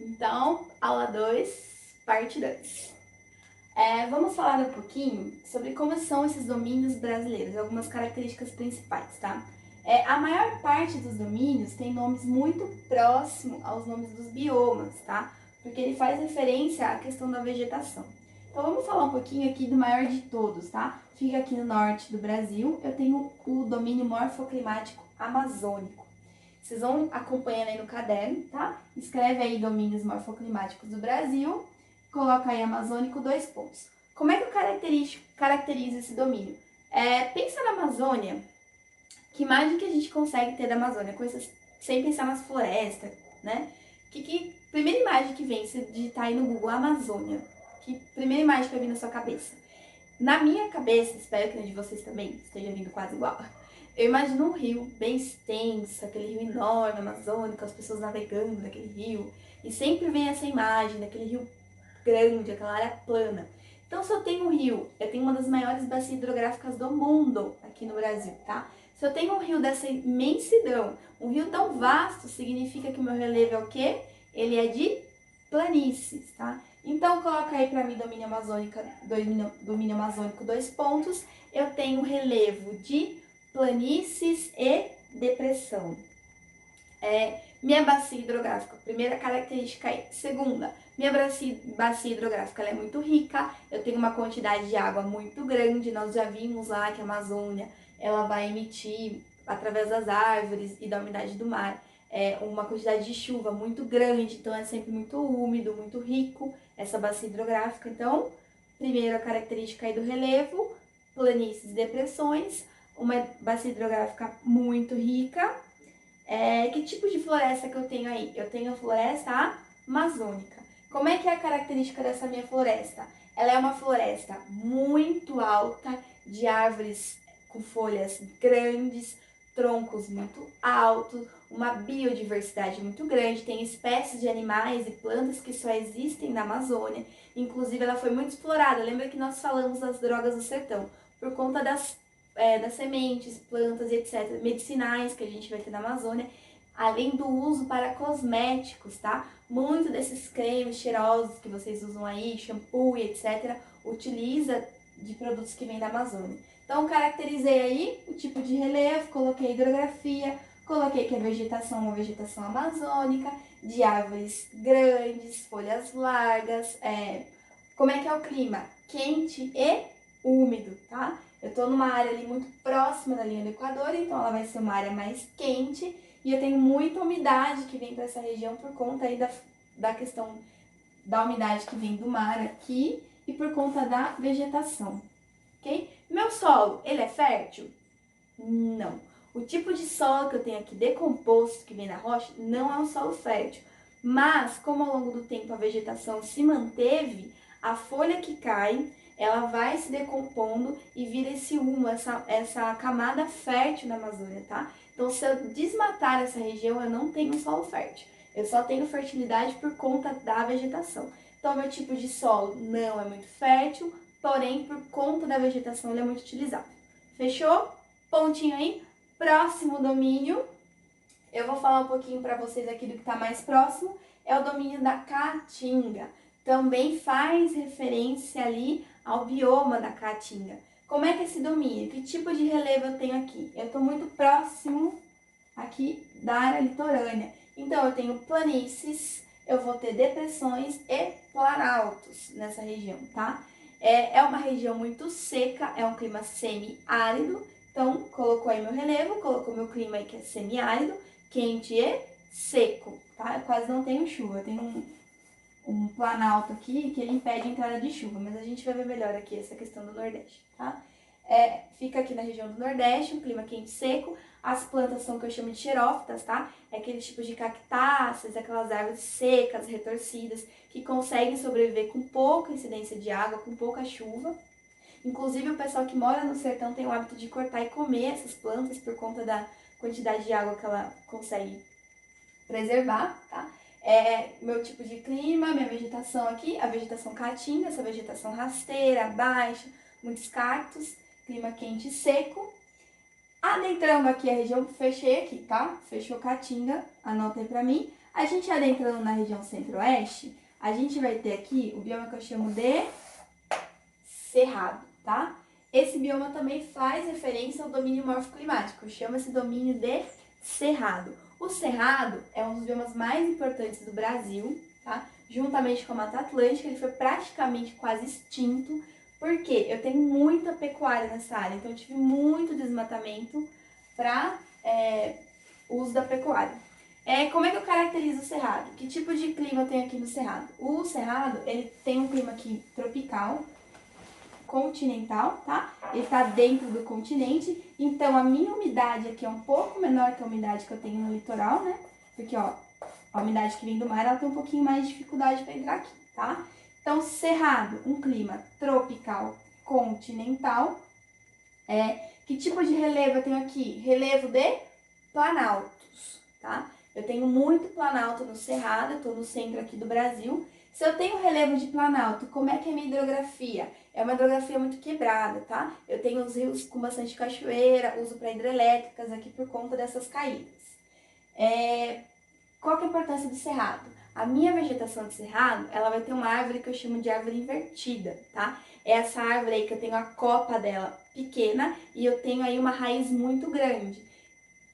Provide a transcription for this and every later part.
Então, aula 2, parte 2. Vamos falar um pouquinho sobre como são esses domínios brasileiros, algumas características principais, tá? A maior parte dos domínios tem nomes muito próximos aos nomes dos biomas, tá? Porque ele faz referência à questão da vegetação. Então, vamos falar um pouquinho aqui do maior de todos, tá? Fica aqui no norte do Brasil, eu tenho o domínio morfoclimático amazônico. Vocês vão acompanhando aí no caderno, tá? Escreve aí domínios morfoclimáticos do Brasil, coloca aí amazônico 2 pontos. Como é que eu caracterizo esse domínio? Pensa na Amazônia, que imagem que a gente consegue ter da Amazônia, sem pensar nas florestas, né? Primeira imagem que vem, se digitar aí no Google Amazônia, que primeira imagem que vai vir na sua cabeça? Na minha cabeça, espero que na de vocês também esteja vindo quase igual. Eu imagino um rio bem extenso, aquele rio enorme, amazônico, as pessoas navegando naquele rio. E sempre vem essa imagem daquele rio grande, aquela área plana. Então, se eu tenho um rio, eu tenho uma das maiores bacias hidrográficas do mundo aqui no Brasil, tá? Se eu tenho um rio dessa imensidão, um rio tão vasto, significa que o meu relevo é o quê? Ele é de planícies, tá? Então, coloca aí para mim domínio amazônico 2 pontos. Eu tenho relevo de planícies e depressão. Minha bacia hidrográfica, primeira característica aí. Segunda, minha bacia hidrográfica ela é muito rica, eu tenho uma quantidade de água muito grande, nós já vimos lá que a Amazônia ela vai emitir, através das árvores e da umidade do mar, uma quantidade de chuva muito grande, então é sempre muito úmido, muito rico essa bacia hidrográfica. Então, primeira característica aí do relevo, planícies e depressões, uma bacia hidrográfica muito rica. Que tipo de floresta que eu tenho aí? Eu tenho a floresta amazônica. Como é que é a característica dessa minha floresta? Ela é uma floresta muito alta, de árvores com folhas grandes, troncos muito altos, uma biodiversidade muito grande, tem espécies de animais e plantas que só existem na Amazônia. Inclusive, ela foi muito explorada. Lembra que nós falamos das drogas do sertão? Por conta das sementes, plantas e etc., medicinais que a gente vai ter na Amazônia, além do uso para cosméticos, tá? Muito desses cremes cheirosos que vocês usam aí, shampoo e etc., utiliza de produtos que vêm da Amazônia. Então, caracterizei aí o tipo de relevo, coloquei hidrografia, coloquei que a vegetação é uma vegetação amazônica, de árvores grandes, folhas largas. Como é que é o clima? Quente e úmido, tá? Eu tô numa área ali muito próxima da linha do Equador, então ela vai ser uma área mais quente e eu tenho muita umidade que vem para essa região por conta aí da questão da umidade que vem do mar aqui e por conta da vegetação, ok? Meu solo, ele é fértil? Não. O tipo de solo que eu tenho aqui decomposto, que vem da rocha, não é um solo fértil. Mas, como ao longo do tempo a vegetação se manteve, a folha que cai, ela vai se decompondo e vira esse humo, essa camada fértil na Amazônia, tá? Então, se eu desmatar essa região, eu não tenho um solo fértil. Eu só tenho fertilidade por conta da vegetação. Então, meu tipo de solo não é muito fértil, porém, por conta da vegetação, ele é muito utilizado. Fechou? Pontinho aí. Próximo domínio, eu vou falar um pouquinho para vocês aqui do que está mais próximo, é o domínio da Caatinga. Também faz referência ali ao bioma da Caatinga. Como é que é esse domínio? Que tipo de relevo eu tenho aqui? Eu estou muito próximo aqui da área litorânea. Então, eu tenho planícies, eu vou ter depressões e planaltos nessa região, tá? É uma região muito seca, é um clima semi-árido. Então, colocou aí meu relevo, colocou meu clima aí que é semiárido, quente e seco, tá? Eu quase não tenho chuva, eu tenho um planalto aqui que ele impede a entrada de chuva, mas a gente vai ver melhor aqui essa questão do Nordeste, tá? Fica aqui na região do Nordeste, um clima quente e seco. As plantas são o que eu chamo de xerófitas, tá? É aquele tipo de cactáceas, aquelas árvores secas, retorcidas, que conseguem sobreviver com pouca incidência de água, com pouca chuva. Inclusive, o pessoal que mora no sertão tem o hábito de cortar e comer essas plantas por conta da quantidade de água que ela consegue preservar, tá? Meu tipo de clima, minha vegetação aqui, a vegetação caatinga, essa vegetação rasteira, baixa, muitos cactos, clima quente e seco. Adentrando aqui a região, fechei aqui, tá? Fechou Caatinga, anota aí pra mim. A gente adentrando na região centro-oeste, a gente vai ter aqui o bioma que eu chamo de cerrado, tá? Esse bioma também faz referência ao domínio morfoclimático, eu chamo esse domínio de cerrado. O cerrado é um dos biomas mais importantes do Brasil, tá? Juntamente com a Mata Atlântica, ele foi praticamente quase extinto, porque eu tenho muita pecuária nessa área, então eu tive muito desmatamento para uso da pecuária. Como é que eu caracterizo o cerrado? Que tipo de clima eu tenho aqui no cerrado? O cerrado, ele tem um clima aqui tropical, continental, tá? Ele está dentro do continente, então a minha umidade aqui é um pouco menor que a umidade que eu tenho no litoral, né? Porque, ó, a umidade que vem do mar, ela tem um pouquinho mais de dificuldade para entrar aqui, tá? Então, cerrado, um clima tropical continental. Que tipo de relevo eu tenho aqui? Relevo de planaltos, tá? Eu tenho muito planalto no cerrado, eu tô no centro aqui do Brasil. Se eu tenho relevo de planalto, como é que é a minha hidrografia? É uma hidrografia muito quebrada, tá? Eu tenho os rios com bastante cachoeira, uso para hidrelétricas aqui por conta dessas caídas. Qual que é a importância do cerrado? A minha vegetação de cerrado, ela vai ter uma árvore que eu chamo de árvore invertida, tá? É essa árvore aí que eu tenho a copa dela pequena e eu tenho aí uma raiz muito grande.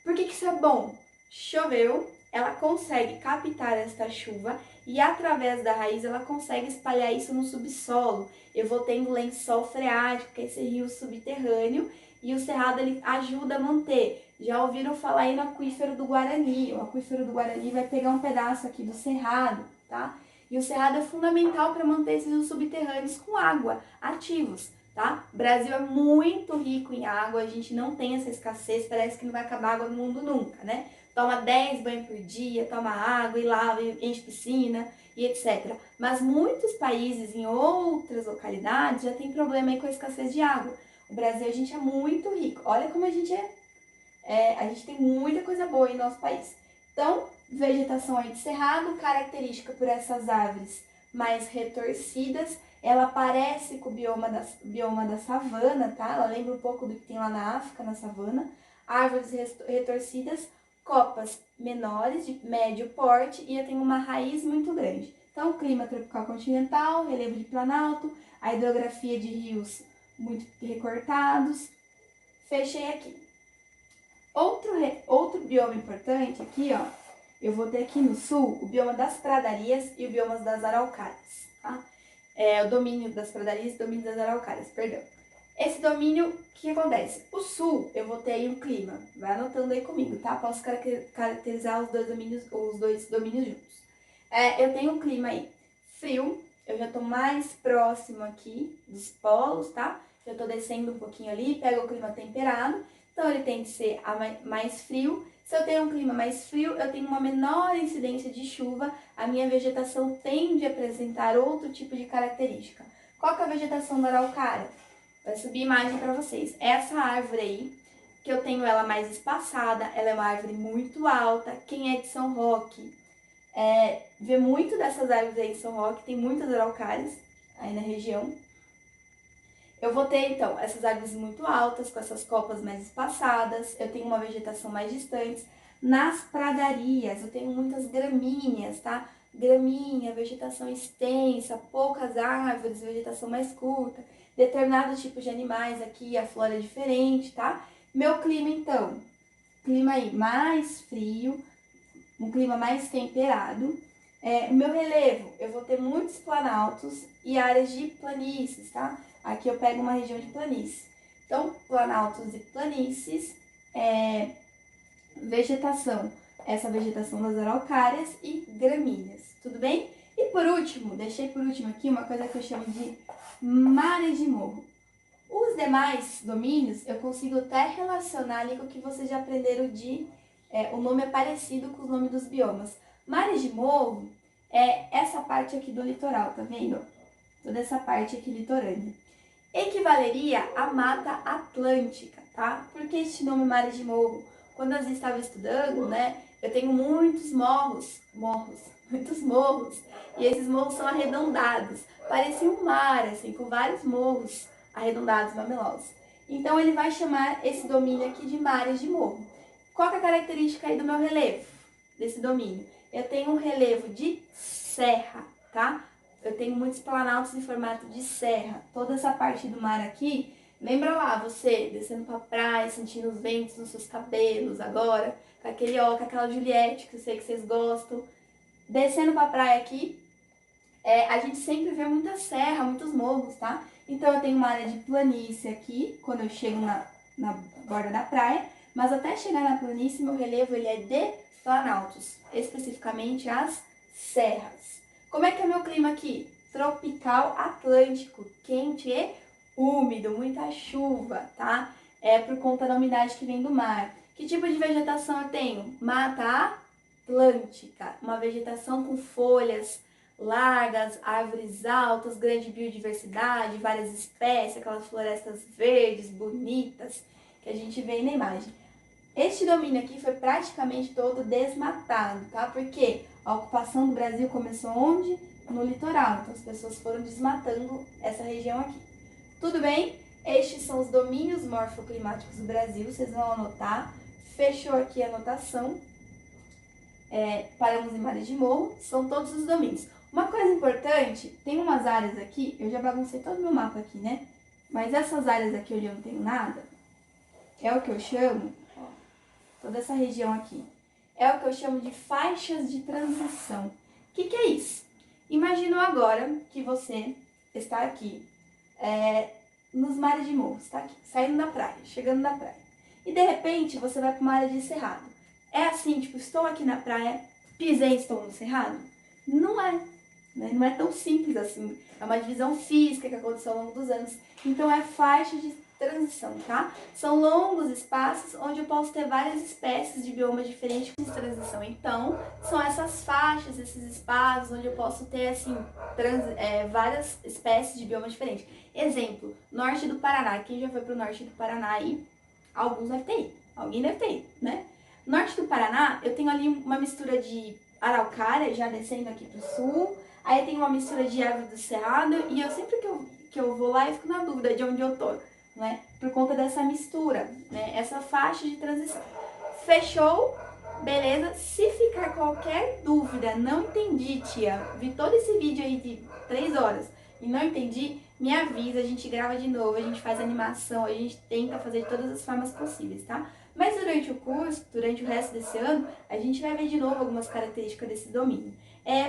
Por que isso é bom? Choveu, ela consegue captar esta chuva e através da raiz ela consegue espalhar isso no subsolo. Eu vou tendo lençol freático, que é esse rio subterrâneo, e o cerrado ele ajuda a manter. Já ouviram falar aí no aquífero do Guarani? O aquífero do Guarani vai pegar um pedaço aqui do cerrado, tá? E o cerrado é fundamental para manter esses rios subterrâneos com água, ativos, tá? O Brasil é muito rico em água, a gente não tem essa escassez, parece que não vai acabar água no mundo nunca, né? Toma 10 banhos por dia, toma água e lava, enche piscina e etc. Mas muitos países em outras localidades já tem problema aí com a escassez de água. O Brasil, a gente é muito rico. Olha como a gente a gente tem muita coisa boa em nosso país. Então, vegetação aí de cerrado, característica por essas árvores mais retorcidas. Ela parece com o bioma da savana, tá? Ela lembra um pouco do que tem lá na África, na savana. Árvores retorcidas, copas menores, de médio porte, e eu tenho uma raiz muito grande. Então, clima tropical continental, relevo de planalto, a hidrografia de rios muito recortados. Fechei aqui. Outro bioma importante aqui, ó, eu vou ter aqui no sul o bioma das pradarias e o bioma das araucárias, tá? O domínio das pradarias e o domínio das araucárias, perdão. Esse domínio, o que acontece? O sul, eu vou ter aí um clima, vai anotando aí comigo, tá? Posso caracterizar os dois domínios juntos. Eu tenho um clima aí frio, eu já tô mais próximo aqui dos polos, tá? Eu tô descendo um pouquinho ali, pego o clima temperado, então ele tem que ser mais frio. Se eu tenho um clima mais frio, eu tenho uma menor incidência de chuva, a minha vegetação tende a apresentar outro tipo de característica. Qual que é a vegetação da araucária? Vai subir imagem para vocês. Essa árvore aí, que eu tenho ela mais espaçada, ela é uma árvore muito alta. Quem é de São Roque vê muito dessas árvores aí em São Roque, tem muitas araucárias aí na região. Eu vou ter, então, essas árvores muito altas, com essas copas mais espaçadas, eu tenho uma vegetação mais distante. Nas pradarias, eu tenho muitas gramíneas, tá? Gramínea, vegetação extensa, poucas árvores, vegetação mais curta, determinados tipos de animais aqui, a flora é diferente, tá? Meu clima, então, clima aí mais frio, um clima mais temperado. Meu relevo, eu vou ter muitos planaltos e áreas de planícies, tá? Aqui eu pego uma região de planície. Então, planaltos e planícies, vegetação, essa vegetação das araucárias e gramíneas, tudo bem? E por último, deixei por último aqui uma coisa que eu chamo de mares de morro. Os demais domínios eu consigo até relacionar ali com o que vocês já aprenderam o nome é parecido com os nomes dos biomas. Mares de morro é essa parte aqui do litoral, tá vendo? Toda essa parte aqui litorânea. Equivaleria à Mata Atlântica, tá? Por que este nome Mares de Morro? Quando eu estava estudando, né, eu tenho muitos muitos morros, e esses morros são arredondados, parece um mar, assim, com vários morros arredondados, mamelosos. Então ele vai chamar esse domínio aqui de Mares de Morro. Qual que é a característica aí do meu relevo, desse domínio? eu tenho um relevo de serra, tá? Eu tenho muitos planaltos em formato de serra. Toda essa parte do mar aqui, lembra lá você descendo pra praia, sentindo os ventos nos seus cabelos agora, com aquela Juliette que eu sei que vocês gostam. Descendo pra praia aqui, a gente sempre vê muita serra, muitos morros, tá? Então eu tenho uma área de planície aqui, quando eu chego na borda da praia, mas até chegar na planície, meu relevo ele é de planaltos, especificamente as serras. Como é que é meu clima aqui? Tropical atlântico, quente e úmido, muita chuva, tá? É por conta da umidade que vem do mar. Que tipo de vegetação eu tenho? Mata atlântica, uma vegetação com folhas largas, árvores altas, grande biodiversidade, várias espécies, aquelas florestas verdes, bonitas, que a gente vê aí na imagem. Este domínio aqui foi praticamente todo desmatado, tá? Porque a ocupação do Brasil começou onde? No litoral. Então as pessoas foram desmatando essa região aqui. Tudo bem? Estes são os domínios morfoclimáticos do Brasil, vocês vão anotar. Fechou aqui a anotação. Paramos em Mares de Morro, são todos os domínios. Uma coisa importante, tem umas áreas aqui, eu já baguncei todo o meu mapa aqui, né? Mas essas áreas aqui onde eu não tenho nada, é o que eu chamo, ó, toda essa região aqui, é o que eu chamo de faixas de transição. O que é isso? Imagina agora que você está aqui, nos Mares de Morro, está aqui, saindo da praia, chegando da praia. E de repente você vai para uma área de cerrado. É assim, tipo, estou aqui na praia, pisei e estou no cerrado? Não é, né? Não é tão simples assim. É uma divisão física que aconteceu ao longo dos anos. Então é faixa de transição, tá? São longos espaços onde eu posso ter várias espécies de biomas diferentes de transição. Então, são essas faixas, esses espaços onde eu posso ter, assim, várias espécies de biomas diferentes. Exemplo, norte do Paraná. Quem já foi pro norte do Paraná aí? Alguns devem ter ido. Alguém deve ter ido, né? Norte do Paraná, eu tenho ali uma mistura de araucária, já descendo aqui pro sul. Aí tem uma mistura de árvore do cerrado. E eu sempre que eu vou lá, eu fico na dúvida de onde eu tô, né? Por conta dessa mistura, né? Essa faixa de transição. Fechou? Beleza? Se ficar qualquer dúvida, não entendi, tia. Vi todo esse vídeo aí de 3 horas e não entendi, me avisa, a gente grava de novo, a gente faz animação, a gente tenta fazer de todas as formas possíveis, tá? Mas durante o curso, durante o resto desse ano, a gente vai ver de novo algumas características desse domínio.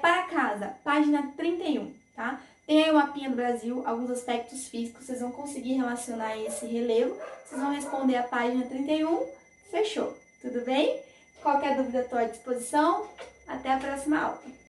Para casa, página 31, tá? Tem aí o mapinha do Brasil, alguns aspectos físicos, vocês vão conseguir relacionar esse relevo, vocês vão responder a página 31, fechou, tudo bem? Qualquer dúvida estou à disposição, até a próxima aula.